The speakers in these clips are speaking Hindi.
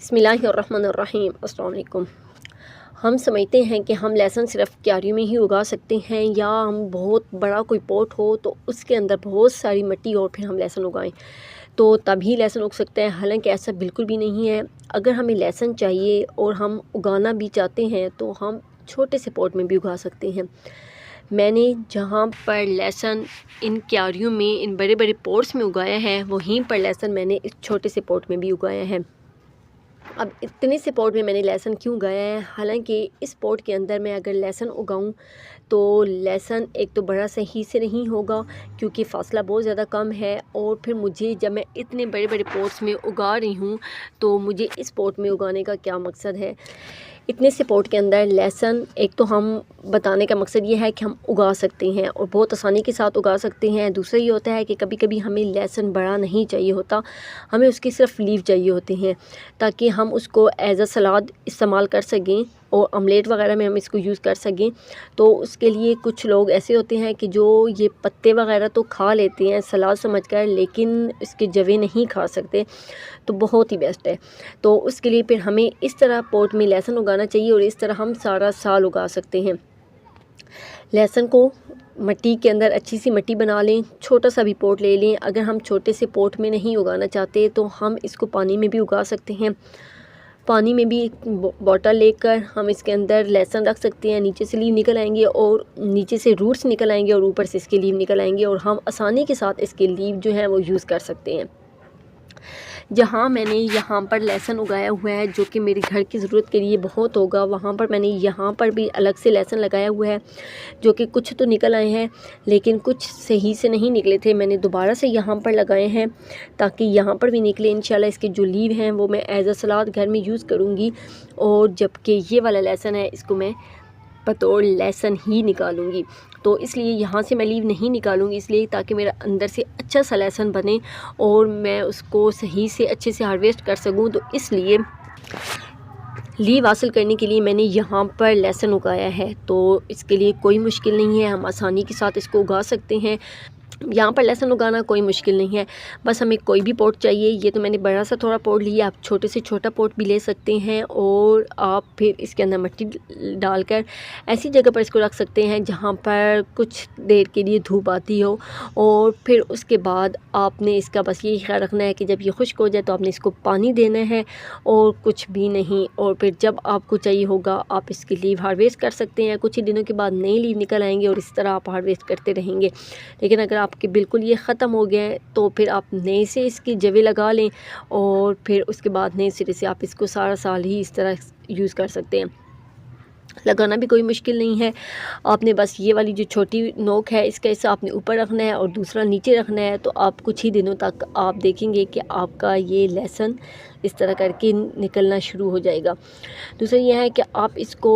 बिस्मिल्लाहिर्रहमानिर्रहीम। अस्सलाम वालेकुम। हम समझते हैं कि हम लहसुन सिर्फ क्यारियों में ही उगा सकते हैं, या हम बहुत बड़ा कोई पॉट हो तो उसके अंदर बहुत सारी मिट्टी और फिर हम लहसुन उगाएं तो तभी लहसुन उग सकते हैं। हालांकि ऐसा बिल्कुल भी नहीं है। अगर हमें लहसुन चाहिए और हम उगाना भी चाहते हैं तो हम छोटे से पॉट में भी उगा सकते हैं। मैंने जहाँ पर लहसुन इन क्यारियों में, इन बड़े बड़े पॉट्स में उगाया है, वहीं पर लहसुन मैंने इस छोटे से पॉट में भी उगाया है। अब इतने से पॉट में मैंने लहसुन क्यों उगाया है? हालांकि इस पॉट के अंदर मैं अगर लहसुन उगाऊं तो लहसुन एक तो बड़ा सही से नहीं होगा क्योंकि फ़ासला बहुत ज़्यादा कम है, और फिर मुझे जब मैं इतने बड़े बड़े पॉट्स में उगा रही हूँ तो मुझे इस पॉट में उगाने का क्या मकसद है? इतने से पॉट के अंदर लहसुन, एक तो हम बताने का मकसद ये है कि हम उगा सकते हैं और बहुत आसानी के साथ उगा सकते हैं। दूसरा ये होता है कि कभी कभी हमें लहसुन बड़ा नहीं चाहिए होता, हमें उसकी सिर्फ लीव चाहिए होती हैं ताकि हम उसको एज अ सलाद इस्तेमाल कर सकें और ऑमलेट वगैरह में हम इसको यूज़ कर सकें। तो उसके लिए कुछ लोग ऐसे होते हैं कि जो ये पत्ते वगैरह तो खा लेते हैं सलाद समझकर, लेकिन इसके जवे नहीं खा सकते, तो बहुत ही बेस्ट है। तो उसके लिए फिर हमें इस तरह पॉट में लहसुन उगाना चाहिए और इस तरह हम सारा साल उगा सकते हैं। लहसुन को मिट्टी के अंदर अच्छी सी मिट्टी बना लें, छोटा सा भी पॉट ले लें। अगर हम छोटे से पॉट में नहीं उगाना चाहते तो हम इसको पानी में भी उगा सकते हैं। पानी में भी एक बॉटल लेकर हम इसके अंदर लहसुन रख सकते हैं। नीचे से लीव निकल आएंगे और नीचे से रूट्स निकल आएंगे और ऊपर से इसके लीव निकल आएंगे और हम आसानी के साथ इसके लीव जो है वो यूज़ कर सकते हैं। जहाँ मैंने यहाँ पर लहसुन उगाया हुआ है जो कि मेरे घर की ज़रूरत के लिए बहुत होगा, वहाँ पर मैंने यहाँ पर भी अलग से लहसुन लगाया हुआ है जो कि कुछ तो निकल आए हैं लेकिन कुछ सही से नहीं निकले थे। मैंने दोबारा से यहाँ पर लगाए हैं ताकि यहाँ पर भी निकले। इंशाल्लाह इसके जो लीव हैं वो मैं एज अ सलाद घर में यूज़ करूँगी, और जबकि ये वाला लहसुन है इसको मैं बतौर लहसुन ही निकालूंगी। तो इसलिए यहाँ से मैं लीव नहीं निकालूंगी, इसलिए ताकि मेरा अंदर से अच्छा सा लहसुन बने और मैं उसको सही से अच्छे से हार्वेस्ट कर सकूँ। तो इसलिए लीव हासिल करने के लिए मैंने यहाँ पर लहसुन उगाया है। तो इसके लिए कोई मुश्किल नहीं है, हम आसानी के साथ इसको उगा सकते हैं। यहाँ पर लहसुन उगाना कोई मुश्किल नहीं है, बस हमें कोई भी पॉट चाहिए। ये तो मैंने बड़ा सा थोड़ा पॉट लिया, आप छोटे से छोटा पॉट भी ले सकते हैं और आप फिर इसके अंदर मिट्टी डालकर ऐसी जगह पर इसको रख सकते हैं जहाँ पर कुछ देर के लिए धूप आती हो, और फिर उसके बाद आपने इसका बस ये ख्याल रखना है कि जब ये खुश्क हो जाए तो आपने इसको पानी देना है और कुछ भी नहीं। और फिर जब आपको चाहिए होगा आप इसकी लीव हार्वेस्ट कर सकते हैं। कुछ ही दिनों के बाद नई लीव निकल आएंगे और इस तरह आप हार्वेस्ट करते रहेंगे। लेकिन अगर आपके बिल्कुल ये ख़त्म हो गए हैं तो फिर आप नए से इसकी जवे लगा लें और फिर उसके बाद नए सिरे से आप इसको सारा साल ही इस तरह यूज़ कर सकते हैं। लगाना भी कोई मुश्किल नहीं है, आपने बस ये वाली जो छोटी नोक है इसका हिस्सा आपने ऊपर रखना है और दूसरा नीचे रखना है। तो आप कुछ ही दिनों तक आप देखेंगे कि आपका ये लहसुन इस तरह करके निकलना शुरू हो जाएगा। दूसरा यह है कि आप इसको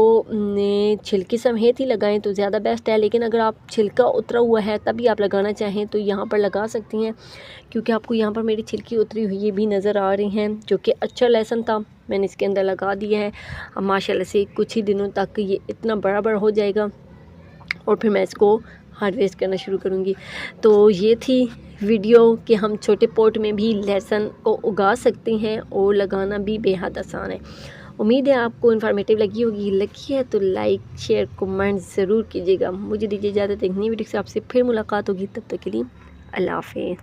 छिलके समेत ही लगाएं तो ज़्यादा बेस्ट है, लेकिन अगर आप छिलका उतरा हुआ है तभी आप लगाना चाहें तो यहाँ पर लगा सकती हैं, क्योंकि आपको यहाँ पर मेरी छिलकी उतरी हुई ये भी नज़र आ रही हैं, जो कि अच्छा लहसुन था मैंने इसके अंदर लगा दिया है। अब माशाल्लाह से कुछ ही दिनों तक ये इतना बड़ा बड़ा हो जाएगा और फिर मैं इसको हार्वेस्ट करना शुरू करूँगी। तो ये थी वीडियो कि हम छोटे पॉट में भी लहसुन को उगा सकते हैं और लगाना भी बेहद आसान है। उम्मीद है आपको इन्फॉर्मेटिव लगी है तो लाइक शेयर कमेंट ज़रूर कीजिएगा। मुझे दीजिए इजाज़त, एक नई वीडियो से आपसे फिर मुलाकात होगी, तब तक के लिए अल्लाह हाफ़िज़।